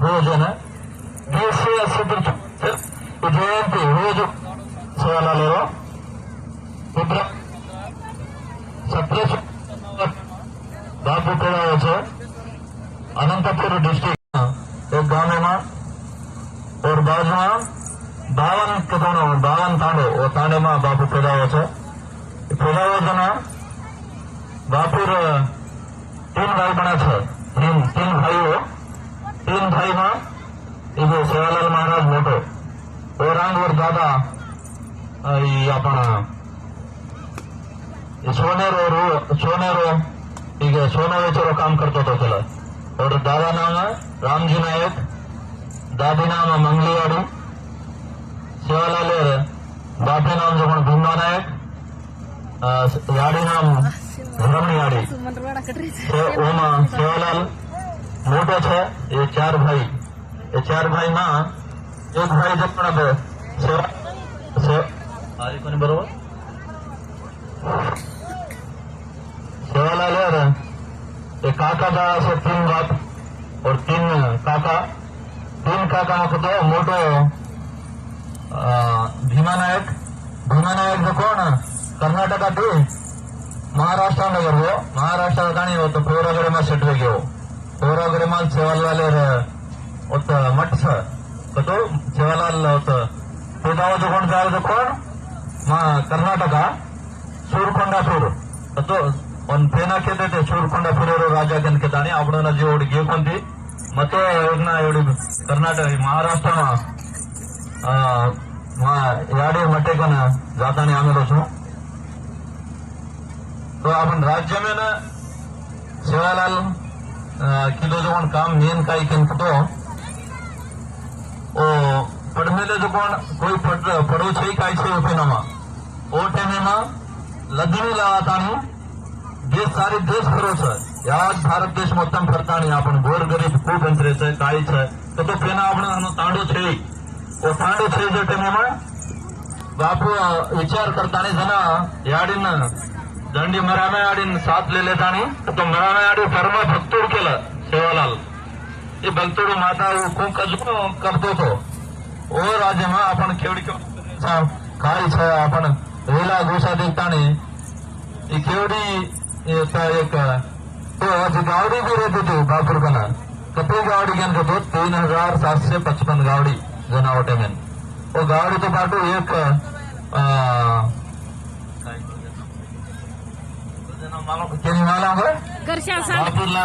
भोजन देशीय सिद्ध जयंती रोज सेवालालेरो रुद्र सत्रेश बापू पेड़ाओ छे अनंतपुर डिस्ट्रिक्ट एक गांव में और बाजू में 52 तांडो वो तांडे में बापू पेड़ाओ छे पेड़ाओ जना बापूर 3 भाई बना छे तीन भाई में इधर सेवालाल महाराज मोटो और दादा अपन सोनेरो ಈಗ सोना वेचरो काम करतो तो चला और दादा नाम रामजी नायक दादी नाम मंगलीवाड़ी सेवालाल बापे नाम जो भीमा नायक याड़ी नाम धरमणी याड़ी ओमा सेवालाल मोटो छे ये 4 भाई में एक भाई जो बरोबर सेवालाल एक काका का 3 बाप और 3 काका में तो मोटो भीमा नायक जो कोण कर्नाटका थी महाराष्ट्र नगर वो महाराष्ट्र काणी होतं पोरागरेमा सेटवे गयो पोरागरेमा सेवालाल होत मठ तो सेवालाल होत पेदाव जो कोण जाव जो कोण कर्नाटका सूरकोंडापूर तो ಒಂದು ಪೇನ ಕೇತೈತೆ ಶೂರ್ಕೊಂಡಪುರರು ರಾಜ ಕೆದಾಣಿ ಅವಳನ್ನ ಜೋಡಿ ಗೇಕೊಂಡಿ ಮತ್ತೆ ಅವ್ರನ್ನ ಇವಳು कर्नाटक महाराष्ट्र याडे मटे कन जाता नहीं आमेलो छो तो अपन राज्य में न सेवालाल किलो जो काम मेन काई केन तो ओ पढ़मेले जो कोई पढ़ो छे काई छे ओपेनामा ओ टाइम में लग्नी लावातानी देश सारी देश फिरो छे याद भारत देश मोत्तम फरतानी आपण गोर गरीब खूब अंतरे छे काई छे तो पेना आपण तांडो छे ओ तांडो छे जो टाइम में बापू विचार करतानी जना याडीन दंडी मरामे याडीन साथ ले लेतानी तो मरामे याडी परम भक्तोड केलं सेवालाल ये भक्तोड माता खूब कजू करतो तो ओ राज्य में आपण केवडी काई छे आपण वेला गोसा देखतानी ये केवडी एक तो आज गावडी भी रहती थी बापूर कना कती गावडी घेन तो 3755 गावडी जनावटे में वो गावडी तो पाटू एक बापूरला